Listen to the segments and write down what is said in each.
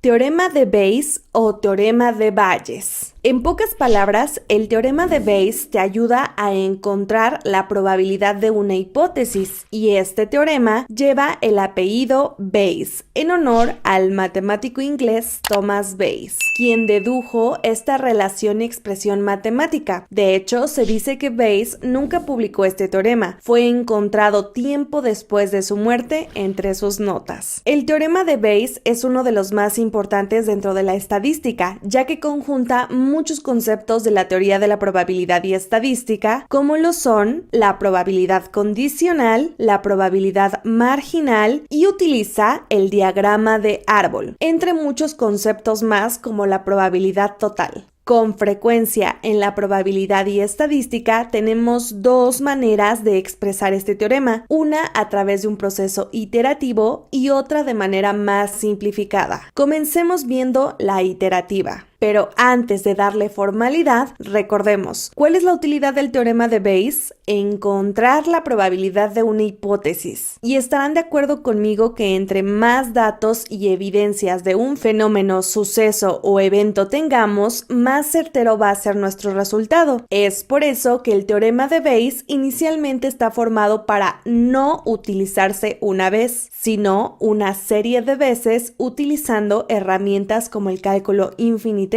Teorema de Bayes o teorema de Bayes. En pocas palabras, el teorema de Bayes te ayuda a encontrar la probabilidad de una hipótesis, y este teorema lleva el apellido Bayes, en honor al matemático inglés Thomas Bayes, quien dedujo esta relación y expresión matemática. De hecho, se dice que Bayes nunca publicó este teorema, fue encontrado tiempo después de su muerte entre sus notas. El teorema de Bayes es uno de los más importantes dentro de la estadística, ya que conjunta muchos conceptos de la teoría de la probabilidad y estadística, como lo son la probabilidad condicional, la probabilidad marginal, y utiliza el diagrama de árbol, entre muchos conceptos más como la probabilidad total. Con frecuencia en la probabilidad y estadística tenemos dos maneras de expresar este teorema, una a través de un proceso iterativo y otra de manera más simplificada. Comencemos viendo la iterativa. Pero antes de darle formalidad, recordemos, ¿cuál es la utilidad del teorema de Bayes? Encontrar la probabilidad de una hipótesis. Y estarán de acuerdo conmigo que entre más datos y evidencias de un fenómeno, suceso o evento tengamos, más certero va a ser nuestro resultado. Es por eso que el teorema de Bayes inicialmente está formado para no utilizarse una vez, sino una serie de veces utilizando herramientas como el cálculo infinitesimal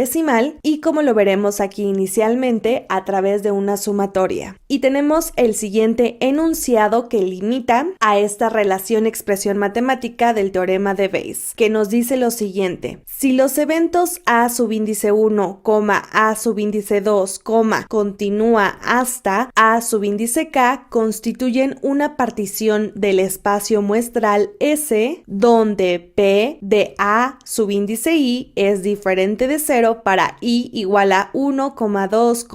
y como lo veremos aquí inicialmente a través de una sumatoria. Y tenemos el siguiente enunciado que limita a esta relación expresión matemática del teorema de Bayes, que nos dice lo siguiente: si los eventos a subíndice 1, a subíndice 2, continúa hasta a subíndice k constituyen una partición del espacio muestral S, donde P de a subíndice i es diferente de 0 para i igual a 1, 2,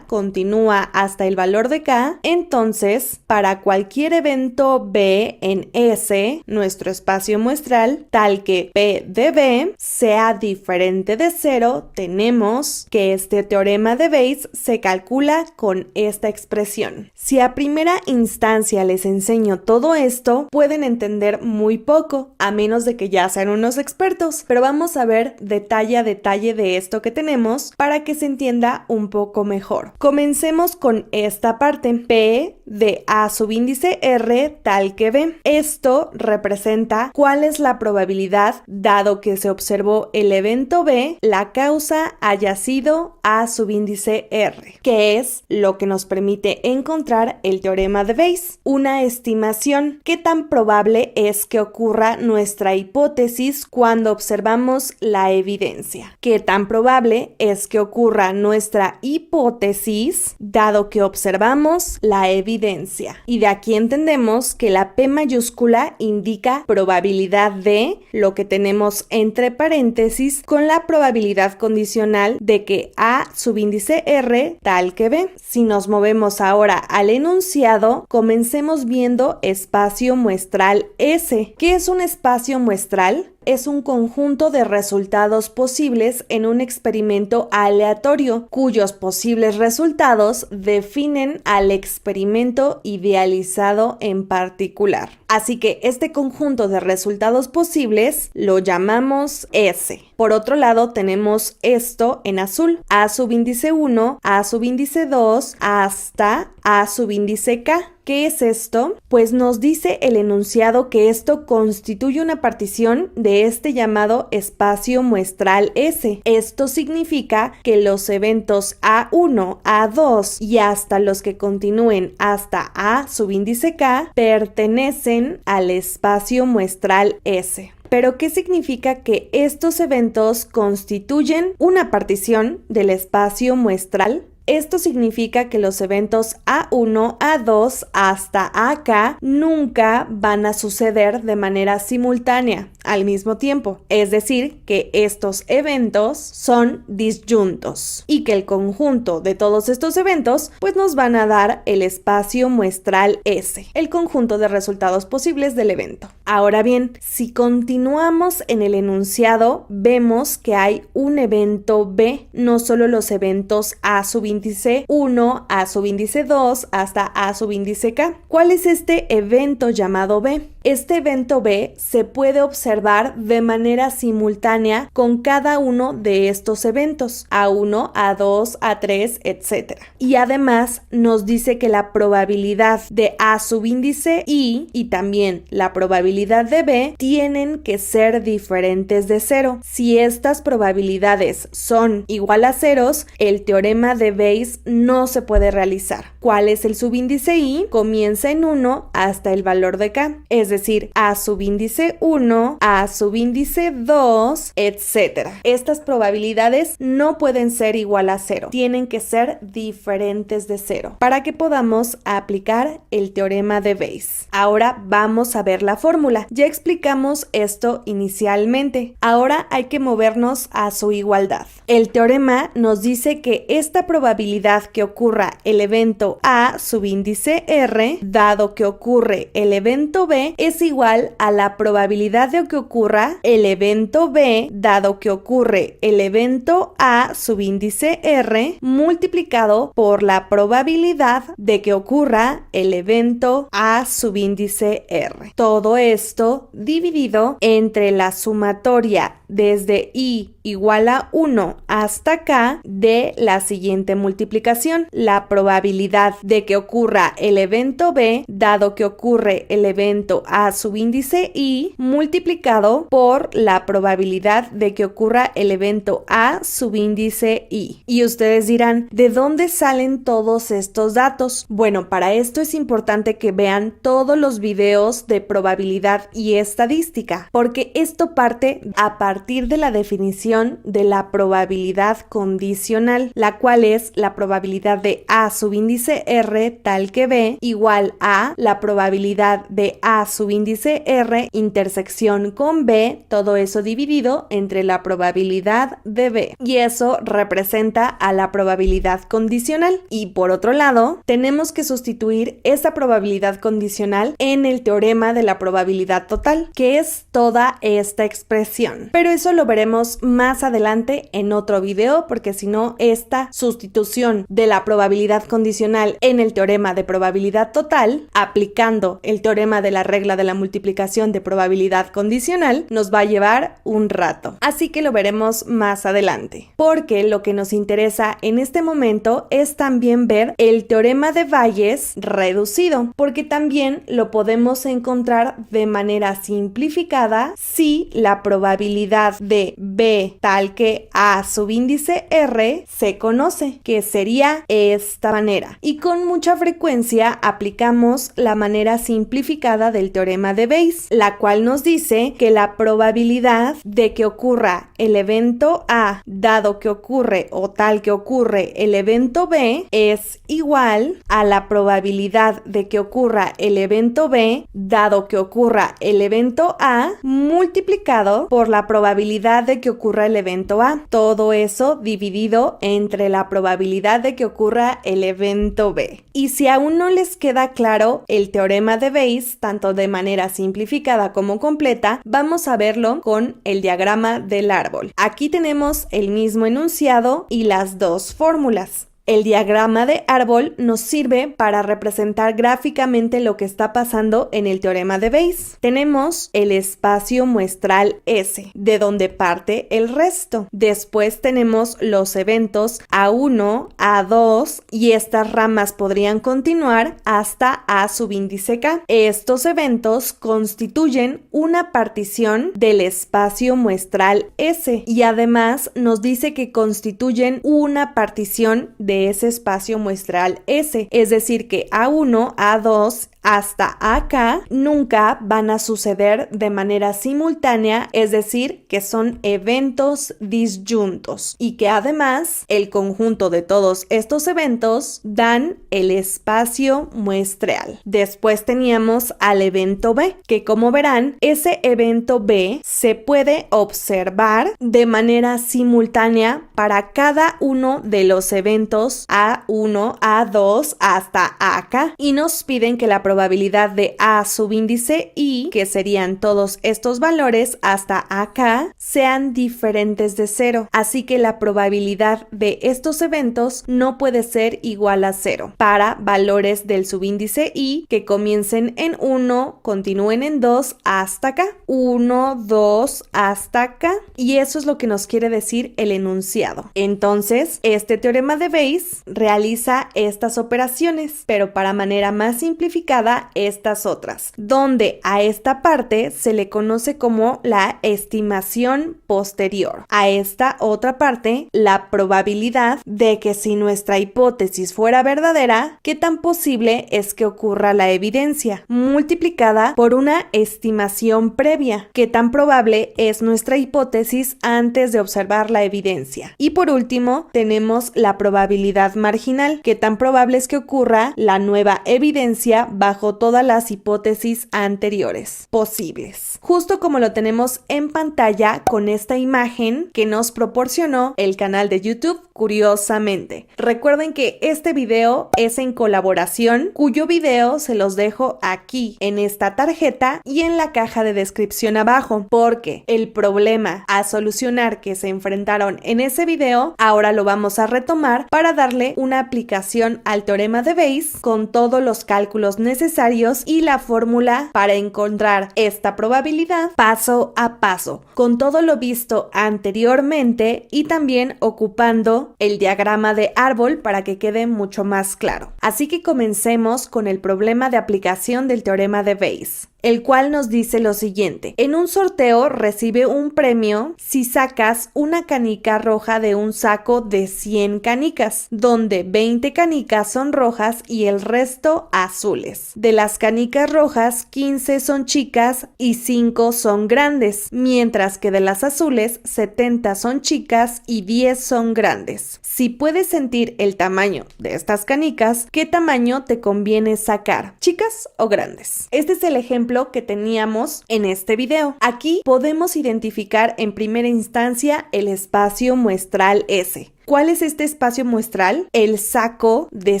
continúa hasta el valor de k. Entonces, para cualquier evento B en S, nuestro espacio muestral, tal que P de B sea diferente de 0, tenemos que este teorema de Bayes se calcula con esta expresión. Si a primera instancia les enseño todo esto, pueden entender muy poco, a menos de que ya sean unos expertos, pero vamos a ver detalle a detalle de esto que tenemos para que se entienda un poco mejor. Comencemos con esta parte: P de a subíndice R tal que B. Esto representa cuál es la probabilidad, dado que se observó el evento B, la causa haya sido a subíndice R, que es lo que nos permite encontrar el teorema de Bayes. Una estimación: ¿qué tan probable es que ocurra nuestra hipótesis cuando observamos la evidencia? ¿Qué tan probable es que ocurra nuestra hipótesis dado que observamos la evidencia? Y de aquí entendemos que la P mayúscula indica probabilidad de, lo que tenemos entre paréntesis, con la probabilidad condicional de que A subíndice R tal que B. Si nos movemos ahora al enunciado, comencemos viendo espacio muestral S. ¿Qué es un espacio muestral? Es un conjunto de resultados posibles en un experimento aleatorio, cuyos posibles resultados definen al experimento idealizado en particular. Así que este conjunto de resultados posibles lo llamamos S. Por otro lado, tenemos esto en azul: A subíndice 1, A subíndice 2, hasta A subíndice K. ¿Qué es esto? Pues nos dice el enunciado que esto constituye una partición de este llamado espacio muestral S. Esto significa que los eventos A1, A2 y hasta los que continúen hasta A subíndice K pertenecen al espacio muestral S. ¿Pero qué significa que estos eventos constituyen una partición del espacio muestral? Esto significa que los eventos A1, A2 hasta AK nunca van a suceder de manera simultánea al mismo tiempo. Es decir, que estos eventos son disyuntos y que el conjunto de todos estos eventos pues nos van a dar el espacio muestral S, el conjunto de resultados posibles del evento. Ahora bien, si continuamos en el enunciado, vemos que hay un evento B, no solo los eventos A subíndice subíndice 1, A subíndice 2, hasta A subíndice K. ¿Cuál es este evento llamado B? Este evento B se puede observar de manera simultánea con cada uno de estos eventos, A1, A2, A3, etc. Y además nos dice que la probabilidad de A subíndice I y también la probabilidad de B tienen que ser diferentes de 0. Si estas probabilidades son igual a ceros, el teorema de Bayes no se puede realizar. ¿Cuál es el subíndice I? Comienza en 1 hasta el valor de K, es decir, A subíndice 1, A subíndice 2, etc. Estas probabilidades no pueden ser igual a 0, tienen que ser diferentes de 0 para que podamos aplicar el teorema de Bayes. Ahora vamos a ver la fórmula. Ya explicamos esto inicialmente. Ahora hay que movernos a su igualdad. El teorema nos dice que esta probabilidad que ocurra el evento A subíndice R, dado que ocurre el evento B, es igual a la probabilidad de que ocurra el evento B, dado que ocurre el evento A subíndice R, multiplicado por la probabilidad de que ocurra el evento A subíndice R. Todo esto dividido entre la sumatoria desde I igual a 1 hasta K de la siguiente multiplicación. La probabilidad de que ocurra el evento B, dado que ocurre el evento A subíndice I, multiplicado por la probabilidad de que ocurra el evento A subíndice I. Y ustedes dirán, ¿de dónde salen todos estos datos? Bueno, para esto es importante que vean todos los videos de probabilidad y estadística, porque esto parte a partir de la definición de la probabilidad condicional, la cual es la probabilidad de A subíndice R tal que B igual a la probabilidad de A subíndice R intersección con B, todo eso dividido entre la probabilidad de B. Y eso representa a la probabilidad condicional. Y por otro lado, tenemos que sustituir esa probabilidad condicional en el teorema de la probabilidad total, que es toda esta expresión. Pero eso lo veremos más adelante en otro video, porque si no, esta sustitución de la probabilidad condicional en el teorema de probabilidad total, aplicando el teorema de la regla de la multiplicación de probabilidad condicional, nos va a llevar un rato. Así que lo veremos más adelante, porque lo que nos interesa en este momento es también ver el teorema de Bayes reducido, porque también lo podemos encontrar de manera simplificada si la probabilidad de B tal que A subíndice R se conoce, que sería esta manera. Y con mucha frecuencia aplicamos la manera simplificada del teorema de Bayes, la cual nos dice que la probabilidad de que ocurra el evento A, dado que ocurre o tal que ocurre el evento B, es igual a la probabilidad de que ocurra el evento B, dado que ocurra el evento A, multiplicado por la probabilidad de que ocurra el evento A. Todo eso dividido entre la probabilidad de que ocurra el evento B. Y si aún no les queda claro el teorema de Bayes, tanto de manera simplificada como completa, vamos a verlo con el diagrama del árbol. Aquí tenemos el mismo enunciado y las dos fórmulas. El diagrama de árbol nos sirve para representar gráficamente lo que está pasando en el teorema de Bayes. Tenemos el espacio muestral S, de donde parte el resto. Después tenemos los eventos A1, A2 y estas ramas podrían continuar hasta A subíndice K. Estos eventos constituyen una partición del espacio muestral S y además nos dice que constituyen una partición de ese espacio muestral S, es decir que A1, A2 hasta acá nunca van a suceder de manera simultánea, es decir, que son eventos disyuntos y que además el conjunto de todos estos eventos dan el espacio muestral. Después teníamos al evento B, que como verán, ese evento B se puede observar de manera simultánea para cada uno de los eventos A1, A2 hasta AK, y nos piden que la probabilidad de A subíndice I, que serían todos estos valores hasta AK, sean diferentes de 0, así que la probabilidad de estos eventos no puede ser igual a 0 para valores del subíndice I que comiencen en 1, continúen en 2 hasta acá, 1, 2 hasta acá, y eso es lo que nos quiere decir el enunciado. Entonces, este teorema de Bayes realiza estas operaciones, pero para manera más simplificada estas otras, donde a esta parte se le conoce como la estimación posterior. A esta otra parte, la probabilidad de que si nuestra hipótesis fuera verdadera, qué tan posible es que ocurra la evidencia, multiplicada por una estimación previa, qué tan probable es nuestra hipótesis antes de observar la evidencia. Y por último, tenemos la probabilidad marginal, qué tan probable es que ocurra la nueva evidencia bajo todas las hipótesis anteriores posibles. Justo como lo tenemos en pantalla con esta imagen que nos proporcionó el canal de YouTube Curiosamente. Recuerden que este video es en colaboración, cuyo video se los dejo aquí en esta tarjeta y en la caja de descripción abajo, porque el problema a solucionar que se enfrentaron en ese video, ahora lo vamos a retomar para darle una aplicación al teorema de Bayes con todos los cálculos necesarios y la fórmula para encontrar esta probabilidad paso a paso, con todo lo visto anteriormente y también ocupando el diagrama de árbol para que quede mucho más claro. Así que comencemos con el problema de aplicación del teorema de Bayes, el cual nos dice lo siguiente: en un sorteo recibe un premio si sacas una canica roja de un saco de 100 canicas, donde 20 canicas son rojas y el resto azules. De las canicas rojas, 15 son chicas y 5 son grandes, mientras que de las azules, 70 son chicas y 10 son grandes. Si puedes sentir el tamaño de estas canicas, ¿qué tamaño te conviene sacar? ¿Chicas o grandes? Este es el ejemplo que teníamos en este video. Aquí podemos identificar en primera instancia el espacio muestral S. ¿Cuál es este espacio muestral? El saco de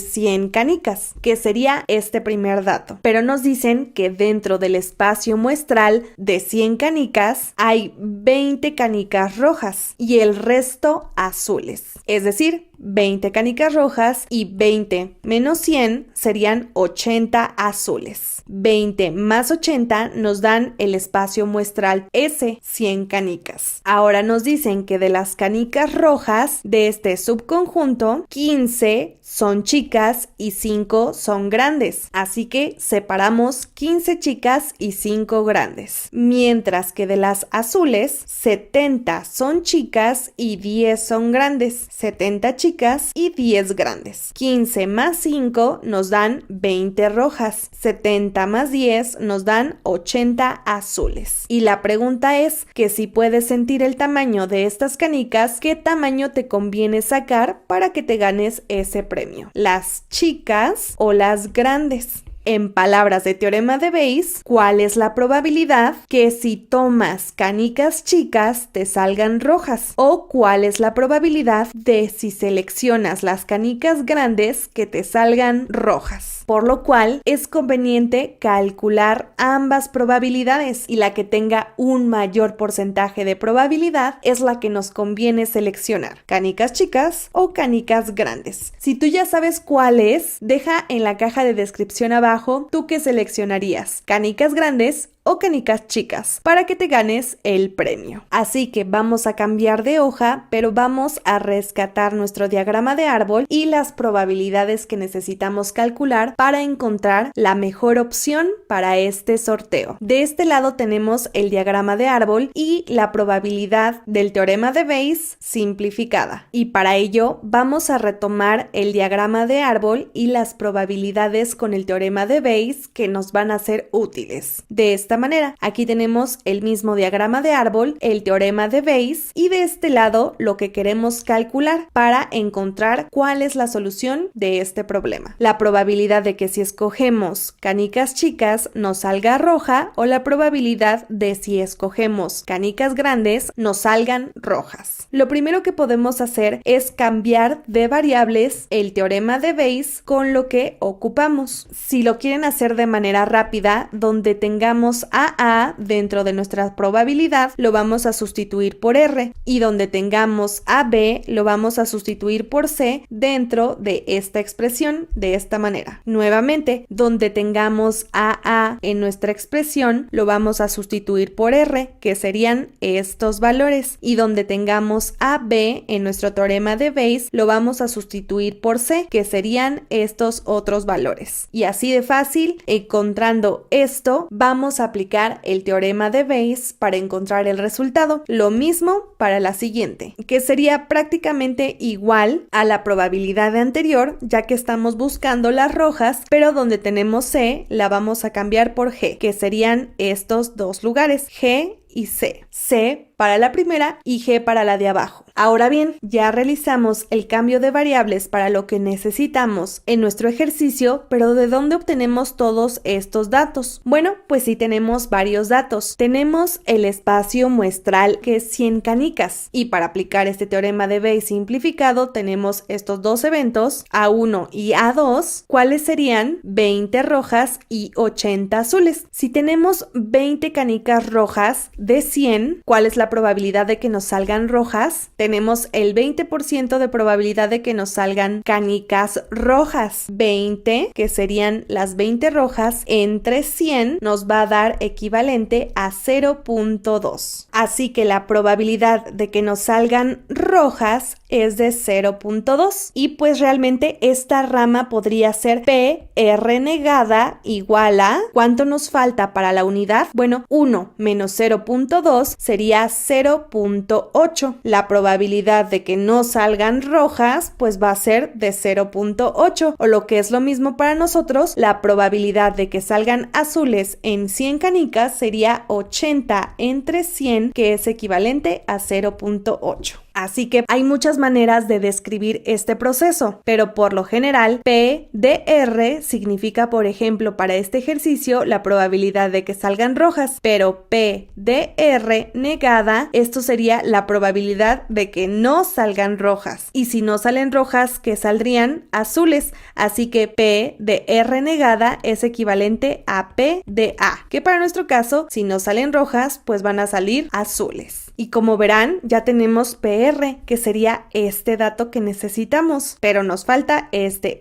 100 canicas, que sería este primer dato. Pero nos dicen que dentro del espacio muestral de 100 canicas hay 20 canicas rojas y el resto azules. Es decir, 20 canicas rojas y 20 menos 100 serían 80 azules. 20 más 80 nos dan el espacio muestral S, 100 canicas. Ahora nos dicen que de las canicas rojas de este subconjunto, 15 son chicas y 5 son grandes. Así que separamos 15 chicas y 5 grandes. Mientras que de las azules, 70 son chicas y 10 son grandes. 70 chicas y 10 grandes. 15 más 5 nos dan 20 rojas. 70 más 10 nos dan 80 azules. Y la pregunta es que si puedes sentir el tamaño de estas canicas, ¿qué tamaño te conviene sacar para que te ganes ese premio? ¿Las chicas o las grandes? En palabras de teorema de Bayes, ¿cuál es la probabilidad que si tomas canicas chicas te salgan rojas? ¿O cuál es la probabilidad de si seleccionas las canicas grandes que te salgan rojas? Por lo cual es conveniente calcular ambas probabilidades y la que tenga un mayor porcentaje de probabilidad es la que nos conviene seleccionar, canicas chicas o canicas grandes. Si tú ya sabes cuál es, deja en la caja de descripción abajo tú qué seleccionarías, canicas grandes o canicas chicas, para que te ganes el premio. Así que vamos a cambiar de hoja, pero vamos a rescatar nuestro diagrama de árbol y las probabilidades que necesitamos calcular para encontrar la mejor opción para este sorteo. De este lado tenemos el diagrama de árbol y la probabilidad del teorema de Bayes simplificada. Y para ello vamos a retomar el diagrama de árbol y las probabilidades con el teorema de Bayes que nos van a ser útiles. De esta esta manera. Aquí tenemos el mismo diagrama de árbol, el teorema de Bayes, y de este lado lo que queremos calcular para encontrar cuál es la solución de este problema. La probabilidad de que si escogemos canicas chicas nos salga roja, o la probabilidad de si escogemos canicas grandes nos salgan rojas. Lo primero que podemos hacer es cambiar de variables el teorema de Bayes con lo que ocupamos. Si lo quieren hacer de manera rápida, donde tengamos AA dentro de nuestra probabilidad, lo vamos a sustituir por R, y donde tengamos AB, lo vamos a sustituir por C dentro de esta expresión, de esta manera. Nuevamente, donde tengamos AA en nuestra expresión, lo vamos a sustituir por R, que serían estos valores, y donde tengamos AB en nuestro teorema de Bayes, lo vamos a sustituir por C, que serían estos otros valores. Y así de fácil, encontrando esto, vamos a aplicar el teorema de Bayes para encontrar el resultado. Lo mismo para la siguiente, que sería prácticamente igual a la probabilidad anterior, ya que estamos buscando las rojas, pero donde tenemos C, la vamos a cambiar por G, que serían estos dos lugares, G y C. C para la primera y G para la de abajo. Ahora bien, ya realizamos el cambio de variables para lo que necesitamos en nuestro ejercicio, pero ¿de dónde obtenemos todos estos datos? Bueno, pues sí tenemos varios datos. Tenemos el espacio muestral, que es 100 canicas, y para aplicar este teorema de Bayes simplificado tenemos estos dos eventos, A1 y A2, ¿cuáles serían? 20 rojas y 80 azules. Si tenemos 20 canicas rojas de 100, ¿cuál es la probabilidad de que nos salgan rojas? Tenemos el 20% de probabilidad de que nos salgan canicas rojas. 20, que serían las 20 rojas, entre 100 nos va a dar equivalente a 0.2. Así que la probabilidad de que nos salgan rojas es de 0.2. Y pues realmente esta rama podría ser PR negada igual a, ¿cuánto nos falta para la unidad? Bueno, 1 menos 0.2 sería 0.8. La probabilidad de que no salgan rojas pues va a ser de 0.8, o lo que es lo mismo para nosotros, la probabilidad de que salgan azules en 100 canicas sería 80 entre 100, que es equivalente a 0.8. Así que hay muchas maneras de describir este proceso, pero por lo general P de R significa, por ejemplo, para este ejercicio, la probabilidad de que salgan rojas, pero P de R negada, esto sería la probabilidad de que no salgan rojas. Y si no salen rojas, ¿qué saldrían? Azules. Así que P de R negada es equivalente a P de A, que para nuestro caso, si no salen rojas, pues van a salir azules. Y como verán, ya tenemos PR, que sería este dato que necesitamos, pero nos falta este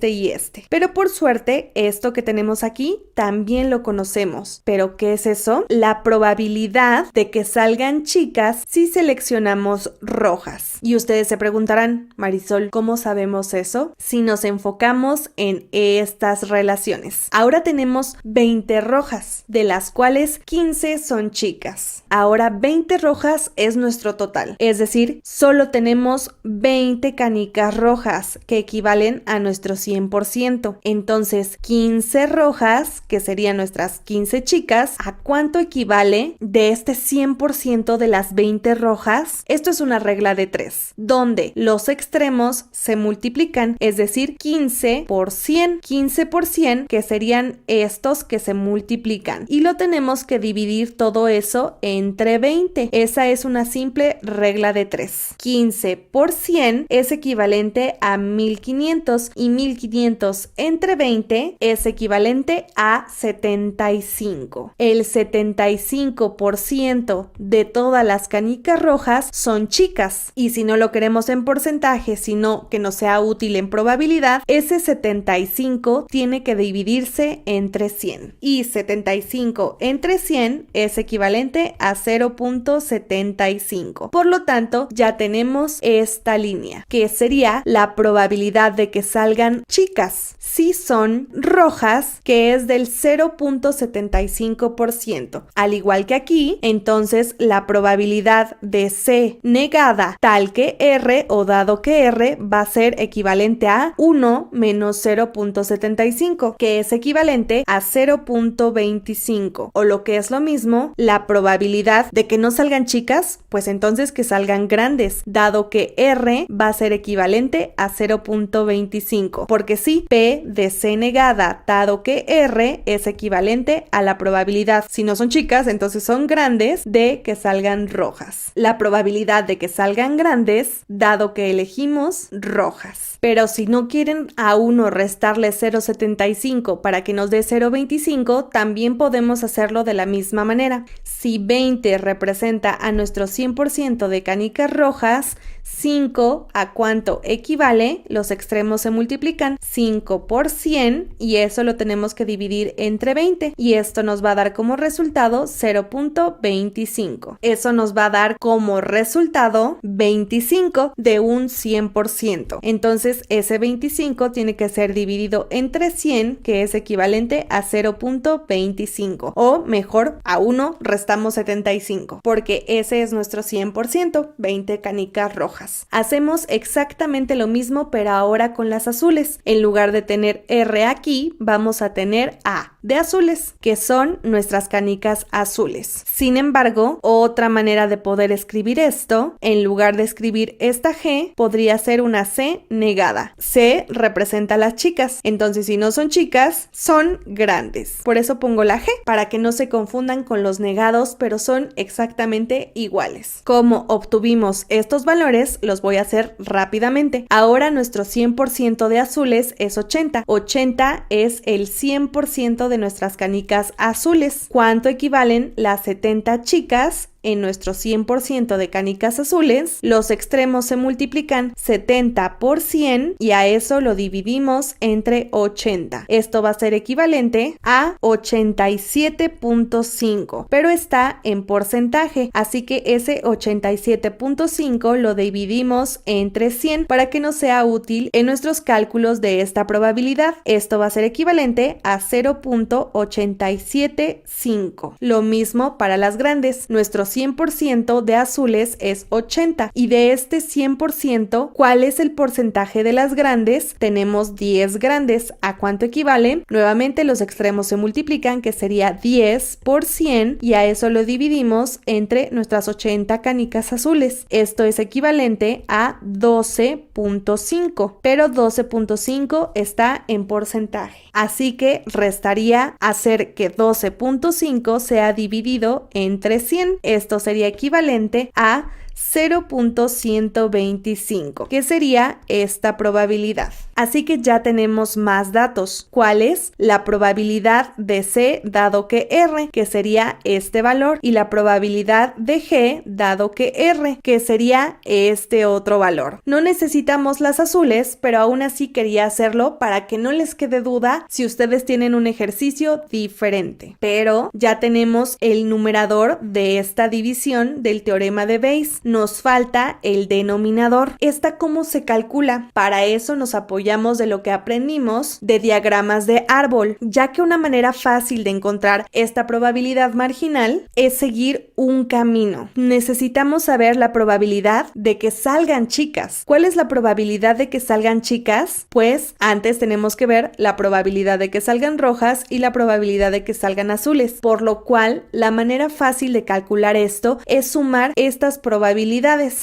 y este. Pero por suerte, esto que tenemos aquí también lo conocemos. ¿Pero qué es eso? La probabilidad de que salgan chicas si seleccionamos rojas. Y ustedes se preguntarán, Marisol, ¿cómo sabemos eso? Si nos enfocamos en estas relaciones. Ahora tenemos 20 rojas, de las cuales 15 son chicas. Ahora 20 rojas es nuestro total, es decir, solo tenemos 20 canicas rojas que equivalen a nuestro 100%. Entonces 15 rojas, que serían nuestras 15 chicas, ¿a cuánto equivale de este 100% de las 20 rojas? Esto es una regla de 3, donde los extremos se multiplican, es decir, 15 por 100, 15 por 100, que serían estos que se multiplican, y lo tenemos que dividir todo eso entre 20. Esa es una simple regla de 3. 15 por 100 es equivalente a 1500, y 1500 entre 20 es equivalente a 75. El 75% de todas las canicas rojas son chicas, y si no lo queremos en porcentaje, sino que nos sea útil en probabilidad, ese 75 tiene que dividirse entre 100, y 75 entre 100 es equivalente a 0.75. 0.75. Por lo tanto, ya tenemos esta línea, que sería la probabilidad de que salgan chicas si son rojas, que es del 0.75%. Al igual que aquí, entonces la probabilidad de C negada tal que R o dado que R va a ser equivalente a 1 menos 0.75, que es equivalente a 0.25, o lo que es lo mismo, la probabilidad de que no salgan chicas, pues entonces que salgan grandes, dado que R va a ser equivalente a 0.25, porque sí, P de C negada, dado que R es equivalente a la probabilidad, si no son chicas, entonces son grandes, de que salgan rojas. La probabilidad de que salgan grandes, dado que elegimos rojas. Pero si no quieren a uno restarle 0.75 para que nos dé 0.25, también podemos hacerlo de la misma manera. Si 20 representa a nuestro 100% de canicas rojas, 5 ¿a cuánto equivale? Los extremos se multiplican, 5 por 100, y eso lo tenemos que dividir entre 20, y esto nos va a dar como resultado 0.25. Eso nos va a dar como resultado 25 de un 100%. Entonces ese 25 tiene que ser dividido entre 100, que es equivalente a 0.25, o mejor, a 1 restamos 75, porque ese es nuestro 100%, 20 canicas rojas. Hacemos exactamente lo mismo, pero ahora con las azules. En lugar de tener R aquí, vamos a tener A de azules, que son nuestras canicas azules. Sin embargo, otra manera de poder escribir esto, en lugar de escribir esta G, podría ser una C negada. C representa a las chicas, entonces si no son chicas, son grandes. Por eso pongo la G, para que no se confundan con los negados, pero son exactamente iguales. Como obtuvimos estos valores, los voy a hacer rápidamente. Ahora nuestro 100% de azules es 80. 80 es el 100% de nuestras canicas azules. ¿Cuánto equivalen las 70 chicas? En nuestro 100% de canicas azules, los extremos se multiplican 70 por 100 y a eso lo dividimos entre 80. Esto va a ser equivalente a 87.5, pero está en porcentaje, así que ese 87.5 lo dividimos entre 100 para que nos sea útil en nuestros cálculos de esta probabilidad. Esto va a ser equivalente a 0.875. Lo mismo para las grandes. Nuestro 100% de azules es 80, y de este 100%, ¿cuál es el porcentaje de las grandes? Tenemos 10 grandes. ¿A cuánto equivale? Nuevamente los extremos se multiplican, que sería 10 por 100, y a eso lo dividimos entre nuestras 80 canicas azules. Esto es equivalente a 12.5, pero 12.5 está en porcentaje, así que restaría hacer que 12.5 sea dividido entre 100. Esto sería equivalente a 0.125, que sería esta probabilidad. Así que ya tenemos más datos. ¿Cuál es? La probabilidad de C dado que R, que sería este valor, y la probabilidad de G dado que R, que sería este otro valor. No necesitamos las azules, pero aún así quería hacerlo para que no les quede duda si ustedes tienen un ejercicio diferente. Pero ya tenemos el numerador de esta división del teorema de Bayes. Nos falta el denominador. ¿Esta cómo se calcula? Para eso nos apoyamos de lo que aprendimos de diagramas de árbol, ya que una manera fácil de encontrar esta probabilidad marginal es seguir un camino. Necesitamos saber la probabilidad de que salgan chicas. ¿Cuál es la probabilidad de que salgan chicas? Pues antes tenemos que ver la probabilidad de que salgan rojas y la probabilidad de que salgan azules, por lo cual la manera fácil de calcular esto es sumar estas probabilidades.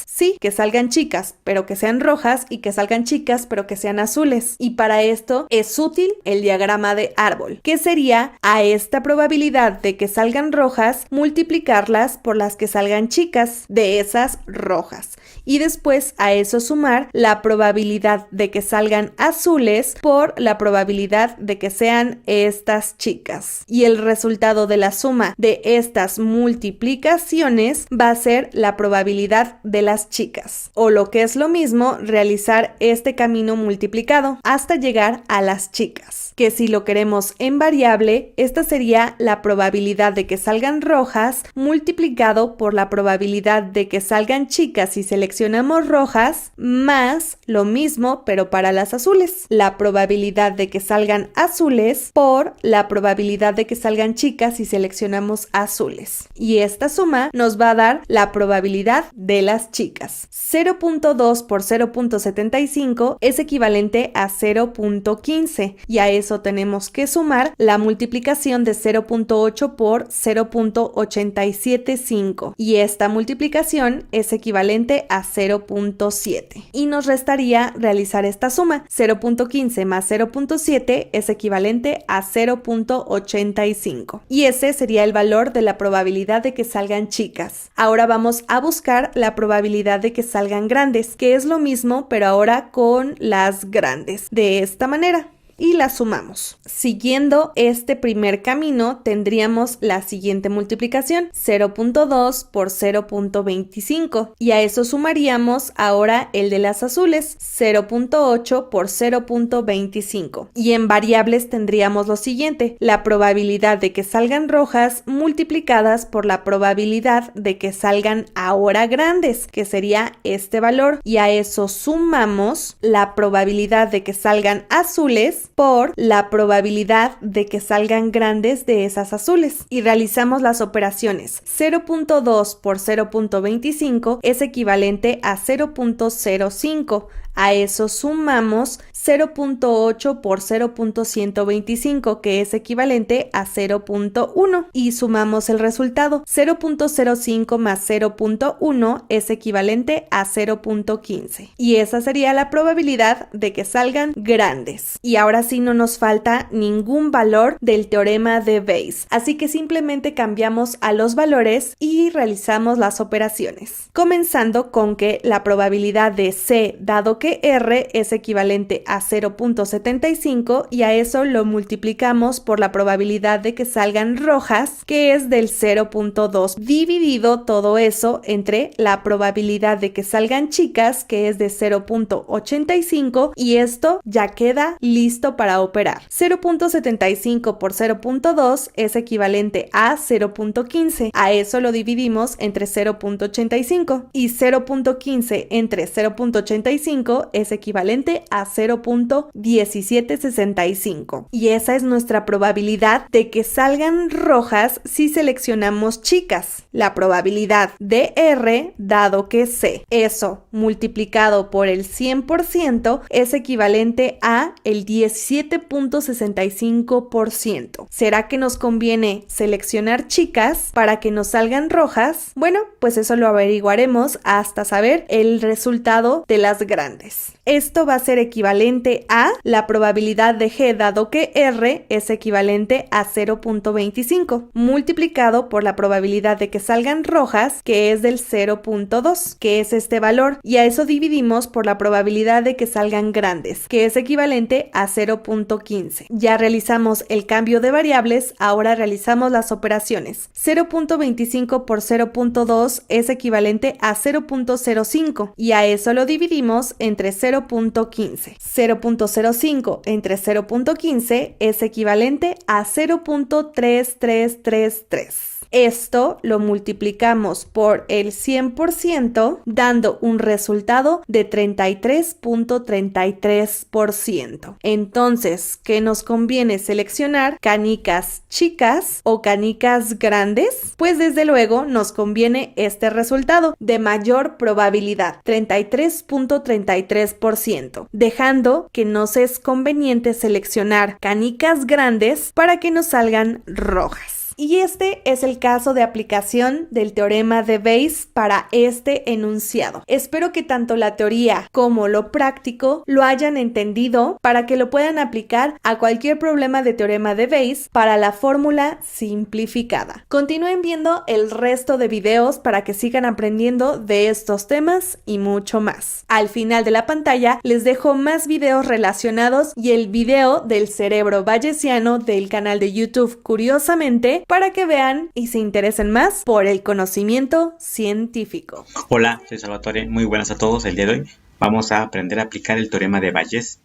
Sí, que salgan chicas, pero que sean rojas, y que salgan chicas, pero que sean azules. Y para esto es útil el diagrama de árbol, que sería a esta probabilidad de que salgan rojas, multiplicarlas por las que salgan chicas de esas rojas. Y después a eso sumar la probabilidad de que salgan azules por la probabilidad de que sean estas chicas. Y el resultado de la suma de estas multiplicaciones va a ser la probabilidad probabilidad de las chicas, o lo que es lo mismo, realizar este camino multiplicado hasta llegar a las chicas, que si lo queremos en variable, esta sería la probabilidad de que salgan rojas multiplicado por la probabilidad de que salgan chicas si seleccionamos rojas, más lo mismo pero para las azules, la probabilidad de que salgan azules por la probabilidad de que salgan chicas si seleccionamos azules, y esta suma nos va a dar la probabilidad de las chicas. 0.2 por 0.75 es equivalente a 0.15, y a eso tenemos que sumar la multiplicación de 0.8 por 0.875, y esta multiplicación es equivalente a 0.7, y nos restaría realizar esta suma. 0.15 más 0.7 es equivalente a 0.85, y ese sería el valor de la probabilidad de que salgan chicas. Ahora vamos a buscar la probabilidad de que salgan grandes, que es lo mismo pero ahora con las grandes, de esta manera, y la sumamos. Siguiendo este primer camino, tendríamos la siguiente multiplicación, 0.2 por 0.25, y a eso sumaríamos ahora el de las azules, 0.8 por 0.25, y en variables tendríamos lo siguiente, la probabilidad de que salgan rojas multiplicadas por la probabilidad de que salgan ahora grandes, que sería este valor, y a eso sumamos la probabilidad de que salgan azules por la probabilidad de que salgan grandes de esas azules, y realizamos las operaciones. 0.2 por 0.25 es equivalente a 0.05, a eso sumamos 0.8 por 0.125, que es equivalente a 0.1, y sumamos el resultado. 0.05 más 0.1 es equivalente a 0.15, y esa sería la probabilidad de que salgan grandes. Y ahora sí no nos falta ningún valor del teorema de Bayes, así que simplemente cambiamos a los valores y realizamos las operaciones, comenzando con que la probabilidad de C, dado que R es equivalente a 0.75, y a eso lo multiplicamos por la probabilidad de que salgan rojas, que es del 0.2, dividido todo eso entre la probabilidad de que salgan chicas, que es de 0.85, y esto ya queda listo para operar. 0.75 por 0.2 es equivalente a 0.15, a eso lo dividimos entre 0.85, y 0.15 entre 0.85 es equivalente a 0.1765, y esa es nuestra probabilidad de que salgan rojas si seleccionamos chicas, la probabilidad de R dado que C. Eso multiplicado por el 100% es equivalente a el 17.65%. ¿Será que nos conviene seleccionar chicas para que nos salgan rojas? Bueno, pues eso lo averiguaremos hasta saber el resultado de las grandes. Esto va a ser equivalente a la probabilidad de G dado que R es equivalente a 0.25 multiplicado por la probabilidad de que salgan rojas, que es del 0.2, que es este valor, y a eso dividimos por la probabilidad de que salgan grandes, que es equivalente a 0.15. Ya realizamos el cambio de variables, ahora realizamos las operaciones. 0.25 por 0.2 es equivalente a 0.05, y a eso lo dividimos entre 0.15. 0.05 entre 0.15 es equivalente a 0.3333. Esto lo multiplicamos por el 100%, dando un resultado de 33.33%. Entonces, ¿qué nos conviene seleccionar? ¿Canicas chicas o canicas grandes? Pues desde luego nos conviene este resultado de mayor probabilidad, 33.33%, dejando que nos es conveniente seleccionar canicas grandes para que nos salgan rojas. Y este es el caso de aplicación del teorema de Bayes para este enunciado. Espero que tanto la teoría como lo práctico lo hayan entendido para que lo puedan aplicar a cualquier problema de teorema de Bayes para la fórmula simplificada. Continúen viendo el resto de videos para que sigan aprendiendo de estos temas y mucho más. Al final de la pantalla les dejo más videos relacionados y el video del cerebro bayesiano del canal de YouTube Curiosamente, para que vean y se interesen más por el conocimiento científico. Hola, soy Salvatore, muy buenas a todos. El día de hoy vamos a aprender a aplicar el teorema de Bayes.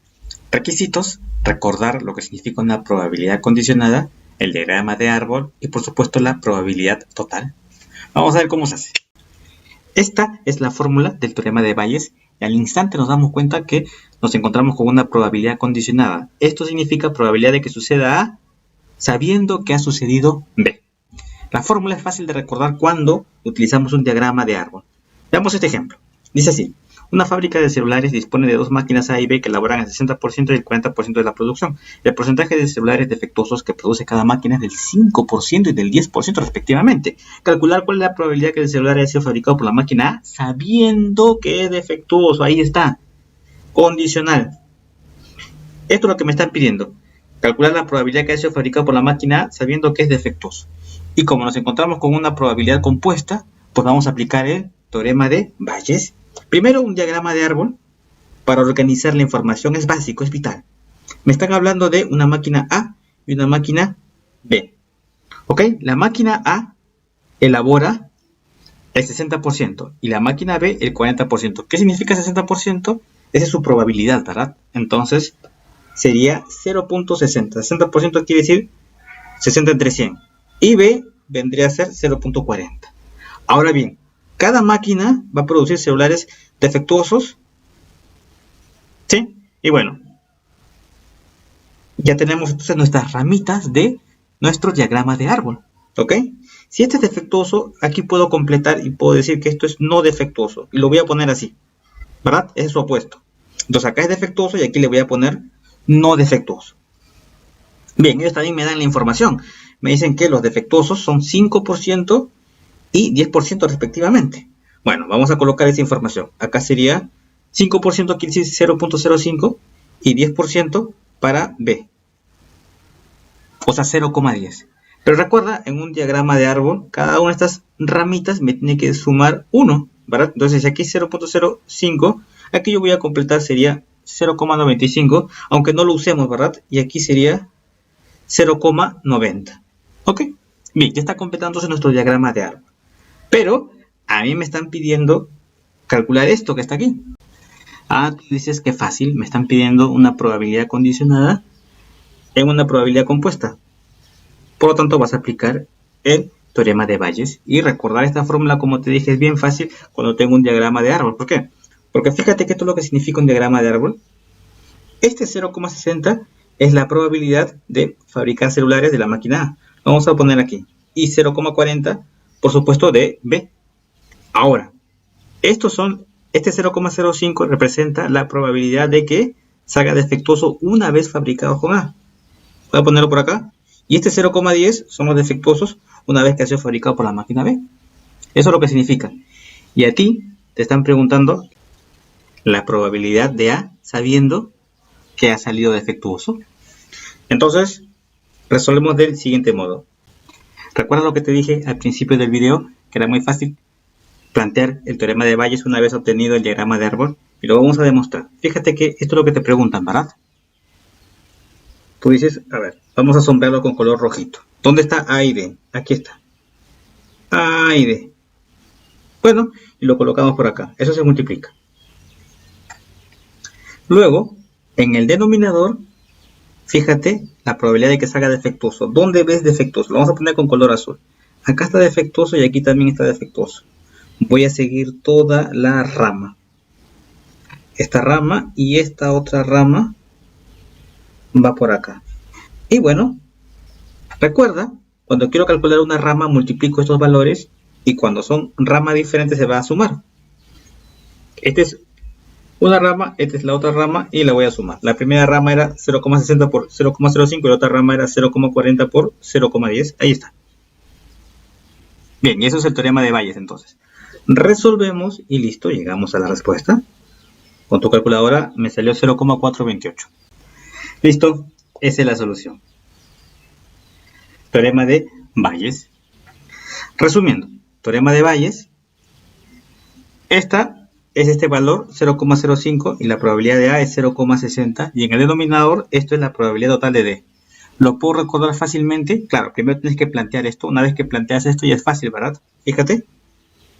Requisitos: recordar lo que significa una probabilidad condicionada, el diagrama de árbol y por supuesto la probabilidad total. Vamos a ver cómo se hace. Esta es la fórmula del teorema de Bayes y al instante nos damos cuenta que nos encontramos con una probabilidad condicionada. Esto significa probabilidad de que suceda A sabiendo que ha sucedido B. La fórmula es fácil de recordar cuando utilizamos un diagrama de árbol. Veamos este ejemplo. Dice así: una fábrica de celulares dispone de dos máquinas A y B que elaboran el 60% y el 40% de la producción. El porcentaje de celulares defectuosos que produce cada máquina es del 5% y del 10% respectivamente. Calcular cuál es la probabilidad que el celular haya sido fabricado por la máquina A sabiendo que es defectuoso. Ahí está. Condicional. Esto es lo que me están pidiendo. Calcular la probabilidad que haya sido fabricado por la máquina A sabiendo que es defectuoso. Y como nos encontramos con una probabilidad compuesta, pues vamos a aplicar el teorema de Bayes. Primero, un diagrama de árbol para organizar la información es básico, es vital. Me están hablando de una máquina A y una máquina B. ¿Ok? La máquina A elabora el 60% y la máquina B el 40%. ¿Qué significa 60%? Esa es su probabilidad, ¿verdad? Entonces sería 0.60. 60% quiere decir 60 entre 100. Y B vendría a ser 0.40. Ahora bien, cada máquina va a producir celulares defectuosos. ¿Sí? Y bueno, ya tenemos entonces nuestras ramitas de nuestro diagrama de árbol. ¿Ok? Si este es defectuoso, aquí puedo completar y puedo decir que esto es no defectuoso. Y lo voy a poner así, ¿verdad? Ese es su opuesto. Entonces acá es defectuoso y aquí le voy a poner no defectuoso. Bien, ellos también me dan la información. Me dicen que los defectuosos son 5% y 10% respectivamente. Bueno, vamos a colocar esa información. Acá sería 5% quiere decir 0.05 y 10% para B. O sea, 0,10. Pero recuerda, en un diagrama de árbol, cada una de estas ramitas me tiene que sumar 1, ¿verdad? Entonces, si aquí es 0.05, aquí yo voy a completar, sería 0,95, aunque no lo usemos, ¿verdad? Y aquí sería 0,90. ¿Ok? Bien, ya está completándose nuestro diagrama de árbol. Pero a mí me están pidiendo calcular esto que está aquí. Ah, tú dices que fácil, me están pidiendo una probabilidad condicionada en una probabilidad compuesta. Por lo tanto, vas a aplicar el teorema de Bayes. Y recordar esta fórmula, como te dije, es bien fácil cuando tengo un diagrama de árbol. ¿Por qué? Porque fíjate que esto es lo que significa un diagrama de árbol. Este 0,60 es la probabilidad de fabricar celulares de la máquina A. Lo vamos a poner aquí. Y 0,40, por supuesto, de B. Ahora, este 0,05 representa la probabilidad de que salga defectuoso una vez fabricado con A. Voy a ponerlo por acá. Y este 0,10 son los defectuosos una vez que ha sido fabricado por la máquina B. Eso es lo que significa. Y a ti te están preguntando la probabilidad de A sabiendo que ha salido defectuoso. Entonces, resolvemos del siguiente modo. ¿Recuerdas lo que te dije al principio del video? Que era muy fácil plantear el teorema de Bayes una vez obtenido el diagrama de árbol. Y lo vamos a demostrar. Fíjate que esto es lo que te preguntan, ¿verdad? Tú dices, a ver, vamos a sombrearlo con color rojito. ¿Dónde está A y B? Aquí está. A y B. Bueno, y lo colocamos por acá. Eso se multiplica. Luego, en el denominador, fíjate la probabilidad de que salga defectuoso. ¿Dónde ves defectuoso? Lo vamos a poner con color azul. Acá está defectuoso y aquí también está defectuoso. Voy a seguir toda la rama. Esta rama y esta otra rama va por acá. Y bueno, recuerda, cuando quiero calcular una rama, multiplico estos valores y cuando son ramas diferentes se va a sumar. Esta es una rama, esta es la otra rama y la voy a sumar. La primera rama era 0,60 por 0,05 y la otra rama era 0,40 por 0,10. Ahí está. Bien, y eso es el teorema de Bayes entonces. Resolvemos y listo, llegamos a la respuesta. Con tu calculadora me salió 0,428. Listo, esa es la solución. Teorema de Bayes. Resumiendo, teorema de Bayes. Esta es este valor 0,05 y la probabilidad de A es 0,60 y en el denominador esto es la probabilidad total de D. ¿Lo puedo recordar fácilmente? Claro, primero tienes que plantear esto. Una vez que planteas esto ya es fácil, ¿verdad? Fíjate,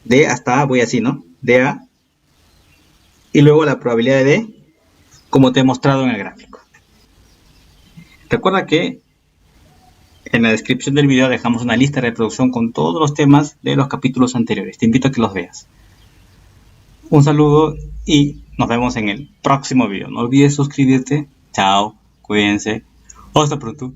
de hasta A voy así, ¿no? De A, y luego la probabilidad de D, como te he mostrado en el gráfico. Recuerda que en la descripción del video dejamos una lista de reproducción con todos los temas de los capítulos anteriores. Te invito a que los veas. Un saludo y nos vemos en el próximo video. No olvides suscribirte. Chao, cuídense. Hasta pronto.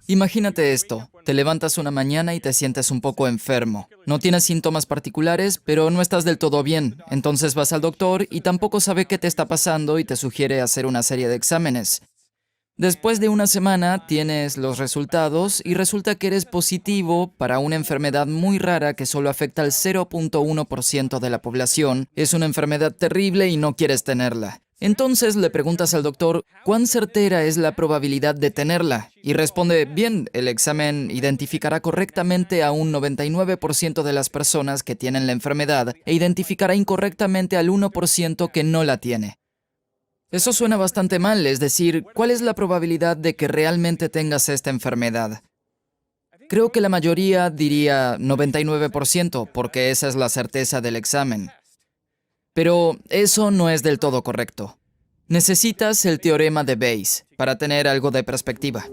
Imagínate esto, te levantas una mañana y te sientes un poco enfermo. No tienes síntomas particulares, pero no estás del todo bien. Entonces vas al doctor y tampoco sabe qué te está pasando y te sugiere hacer una serie de exámenes. Después de una semana tienes los resultados y resulta que eres positivo para una enfermedad muy rara que solo afecta al 0.1% de la población. Es una enfermedad terrible y no quieres tenerla. Entonces le preguntas al doctor, ¿cuán certera es la probabilidad de tenerla? Y responde, bien, el examen identificará correctamente a un 99% de las personas que tienen la enfermedad e identificará incorrectamente al 1% que no la tiene. Eso suena bastante mal, es decir, ¿cuál es la probabilidad de que realmente tengas esta enfermedad? Creo que la mayoría diría 99%, porque esa es la certeza del examen. Pero eso no es del todo correcto. Necesitas el teorema de Bayes para tener algo de perspectiva.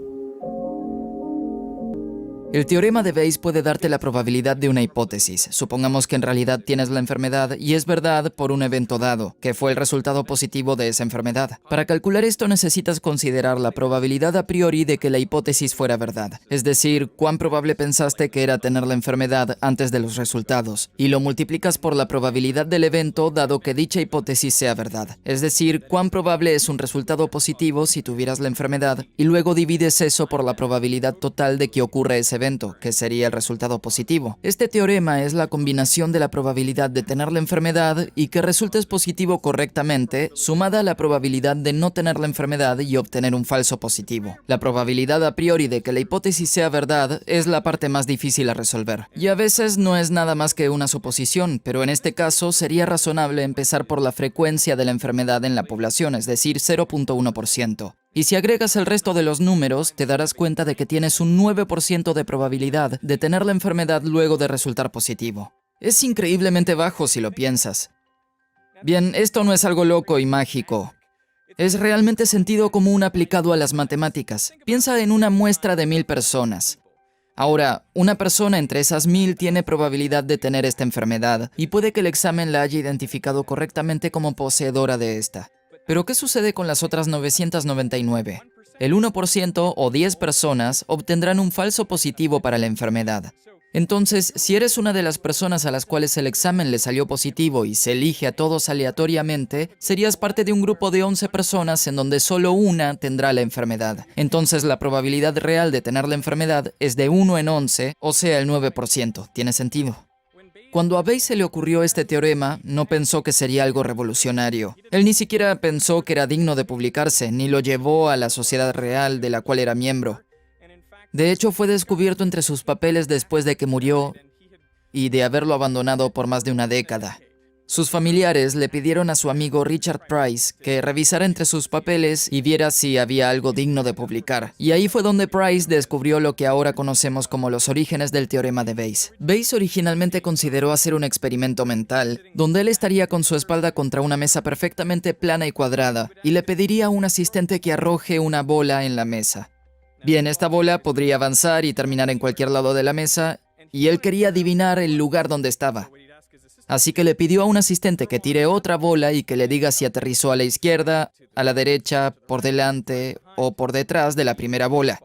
El teorema de Bayes puede darte la probabilidad de una hipótesis. Supongamos que en realidad tienes la enfermedad y es verdad por un evento dado, que fue el resultado positivo de esa enfermedad. Para calcular esto necesitas considerar la probabilidad a priori de que la hipótesis fuera verdad. Es decir, cuán probable pensaste que era tener la enfermedad antes de los resultados. Y lo multiplicas por la probabilidad del evento dado que dicha hipótesis sea verdad. Es decir, cuán probable es un resultado positivo si tuvieras la enfermedad y luego divides eso por la probabilidad total de que ocurra ese evento, que sería el resultado positivo. Este teorema es la combinación de la probabilidad de tener la enfermedad y que resultes positivo correctamente, sumada a la probabilidad de no tener la enfermedad y obtener un falso positivo. La probabilidad a priori de que la hipótesis sea verdad es la parte más difícil a resolver. Y a veces no es nada más que una suposición, pero en este caso sería razonable empezar por la frecuencia de la enfermedad en la población, es decir, 0.1%. Y si agregas el resto de los números, te darás cuenta de que tienes un 9% de probabilidad de tener la enfermedad luego de resultar positivo. Es increíblemente bajo si lo piensas. Bien, esto no es algo loco y mágico. Es realmente sentido común aplicado a las matemáticas. Piensa en una muestra de 1000 personas. Ahora, una persona entre esas 1000 tiene probabilidad de tener esta enfermedad y puede que el examen la haya identificado correctamente como poseedora de esta. Pero ¿qué sucede con las otras 999? El 1% o 10 personas obtendrán un falso positivo para la enfermedad. Entonces, si eres una de las personas a las cuales el examen le salió positivo y se elige a todos aleatoriamente, serías parte de un grupo de 11 personas en donde solo una tendrá la enfermedad. Entonces, la probabilidad real de tener la enfermedad es de 1 en 11, o sea, el 9%. ¿Tiene sentido? Cuando a Bayes se le ocurrió este teorema, no pensó que sería algo revolucionario. Él ni siquiera pensó que era digno de publicarse, ni lo llevó a la sociedad real de la cual era miembro. De hecho, fue descubierto entre sus papeles después de que murió y de haberlo abandonado por más de una década. Sus familiares le pidieron a su amigo Richard Price que revisara entre sus papeles y viera si había algo digno de publicar. Y ahí fue donde Price descubrió lo que ahora conocemos como los orígenes del teorema de Bayes. Bayes originalmente consideró hacer un experimento mental, donde él estaría con su espalda contra una mesa perfectamente plana y cuadrada, y le pediría a un asistente que arroje una bola en la mesa. Bien, esta bola podría avanzar y terminar en cualquier lado de la mesa, y él quería adivinar el lugar donde estaba. Así que le pidió a un asistente que tire otra bola y que le diga si aterrizó a la izquierda, a la derecha, por delante o por detrás de la primera bola.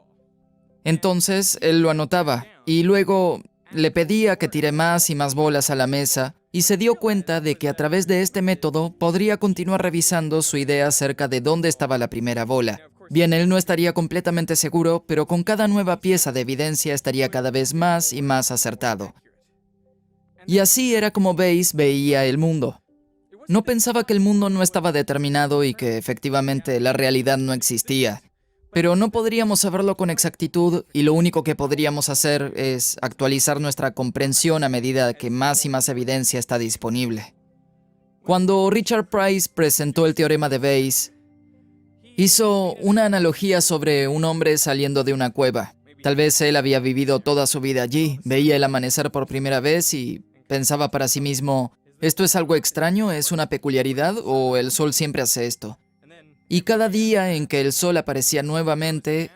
Entonces, él lo anotaba y luego le pedía que tire más y más bolas a la mesa y se dio cuenta de que a través de este método podría continuar revisando su idea acerca de dónde estaba la primera bola. Bien, él no estaría completamente seguro, pero con cada nueva pieza de evidencia estaría cada vez más y más acertado. Y así era como Bayes veía el mundo. No pensaba que el mundo no estaba determinado y que efectivamente la realidad no existía. Pero no podríamos saberlo con exactitud y lo único que podríamos hacer es actualizar nuestra comprensión a medida que más y más evidencia está disponible. Cuando Richard Price presentó el teorema de Bayes, Hizo una analogía sobre un hombre saliendo de una cueva. Tal vez él había vivido toda su vida allí, veía el amanecer por primera vez y pensaba para sí mismo, ¿esto es algo extraño? ¿Es una peculiaridad? ¿O el sol siempre hace esto? Y cada día en que el sol aparecía nuevamente,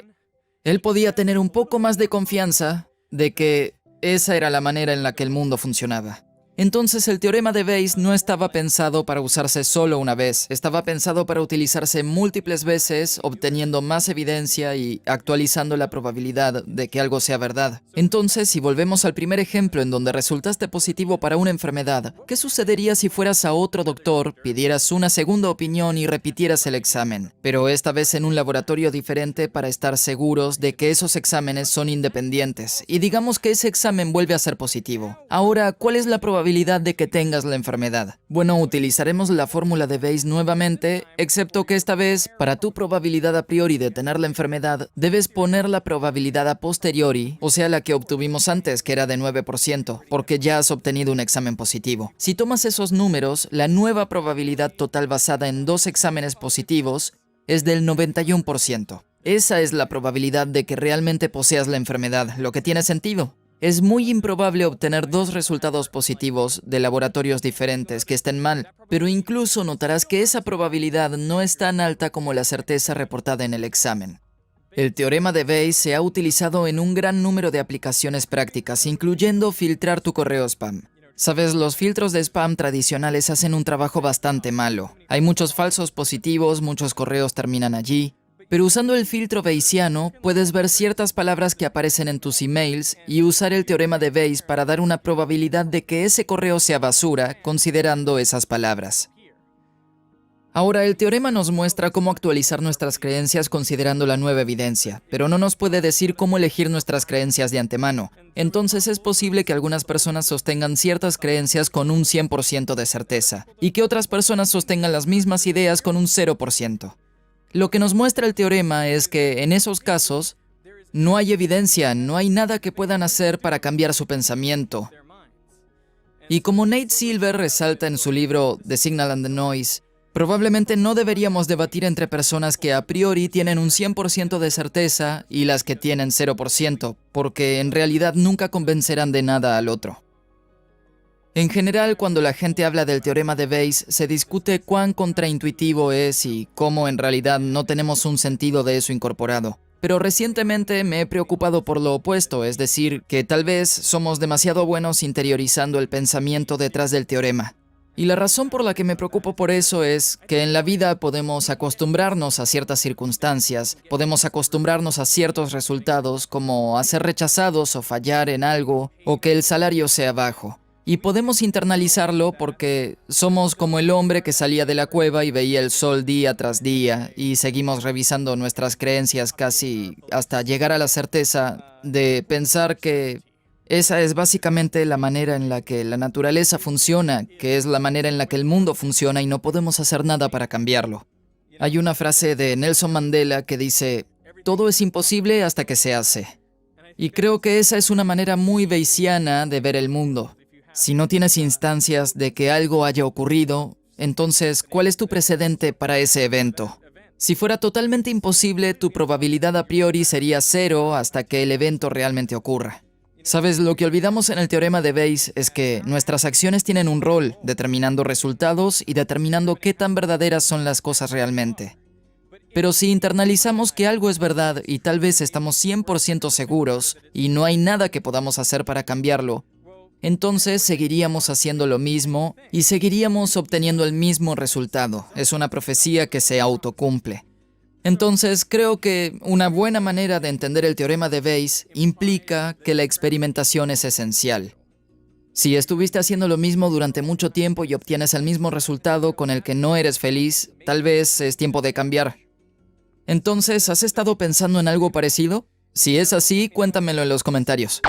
él podía tener un poco más de confianza de que esa era la manera en la que el mundo funcionaba. Entonces el teorema de Bayes no estaba pensado para usarse solo una vez, estaba pensado para utilizarse múltiples veces, obteniendo más evidencia y actualizando la probabilidad de que algo sea verdad. Entonces, si volvemos al primer ejemplo en donde resultaste positivo para una enfermedad, ¿qué sucedería si fueras a otro doctor, pidieras una segunda opinión y repitieras el examen? Pero esta vez en un laboratorio diferente para estar seguros de que esos exámenes son independientes. Y digamos que ese examen vuelve a ser positivo. Ahora, ¿cuál es la probabilidad de que tengas la enfermedad? Bueno, utilizaremos la fórmula de Bayes nuevamente, excepto que esta vez, para tu probabilidad a priori de tener la enfermedad, debes poner la probabilidad a posteriori, o sea, la que obtuvimos antes, que era de 9%, porque ya has obtenido un examen positivo. Si tomas esos números, la nueva probabilidad total basada en 2 exámenes positivos es del 91%. Esa es la probabilidad de que realmente poseas la enfermedad, lo que tiene sentido. Es muy improbable obtener 2 resultados positivos de laboratorios diferentes que estén mal, pero incluso notarás que esa probabilidad no es tan alta como la certeza reportada en el examen. El teorema de Bayes se ha utilizado en un gran número de aplicaciones prácticas, incluyendo filtrar tu correo spam. Sabes, los filtros de spam tradicionales hacen un trabajo bastante malo. Hay muchos falsos positivos, muchos correos terminan allí. Pero usando el filtro bayesiano, puedes ver ciertas palabras que aparecen en tus emails y usar el teorema de Bayes para dar una probabilidad de que ese correo sea basura, considerando esas palabras. Ahora, el teorema nos muestra cómo actualizar nuestras creencias considerando la nueva evidencia, pero no nos puede decir cómo elegir nuestras creencias de antemano. Entonces es posible que algunas personas sostengan ciertas creencias con un 100% de certeza, y que otras personas sostengan las mismas ideas con un 0%. Lo que nos muestra el teorema es que, en esos casos, no hay evidencia, no hay nada que puedan hacer para cambiar su pensamiento. Y como Nate Silver resalta en su libro The Signal and the Noise, probablemente no deberíamos debatir entre personas que a priori tienen un 100% de certeza y las que tienen 0%, porque en realidad nunca convencerán de nada al otro. En general, cuando la gente habla del teorema de Bayes, se discute cuán contraintuitivo es y cómo en realidad no tenemos un sentido de eso incorporado. Pero recientemente me he preocupado por lo opuesto, es decir, que tal vez somos demasiado buenos interiorizando el pensamiento detrás del teorema. Y la razón por la que me preocupo por eso es que en la vida podemos acostumbrarnos a ciertas circunstancias, podemos acostumbrarnos a ciertos resultados como a ser rechazados o fallar en algo, o que el salario sea bajo. Y podemos internalizarlo porque somos como el hombre que salía de la cueva y veía el sol día tras día y seguimos revisando nuestras creencias casi hasta llegar a la certeza de pensar que esa es básicamente la manera en la que la naturaleza funciona, que es la manera en la que el mundo funciona y no podemos hacer nada para cambiarlo. Hay una frase de Nelson Mandela que dice, todo es imposible hasta que se hace. Y creo que esa es una manera muy bayesiana de ver el mundo. Si no tienes instancias de que algo haya ocurrido, entonces, ¿cuál es tu precedente para ese evento? Si fuera totalmente imposible, tu probabilidad a priori sería 0 hasta que el evento realmente ocurra. ¿Sabes? Lo que olvidamos en el teorema de Bayes es que nuestras acciones tienen un rol, determinando resultados y determinando qué tan verdaderas son las cosas realmente. Pero si internalizamos que algo es verdad y tal vez estamos 100% seguros y no hay nada que podamos hacer para cambiarlo, entonces seguiríamos haciendo lo mismo y seguiríamos obteniendo el mismo resultado. Es una profecía que se autocumple. Entonces creo que una buena manera de entender el teorema de Bayes implica que la experimentación es esencial. Si estuviste haciendo lo mismo durante mucho tiempo y obtienes el mismo resultado con el que no eres feliz, tal vez es tiempo de cambiar. Entonces, ¿has estado pensando en algo parecido? Si es así, cuéntamelo en los comentarios.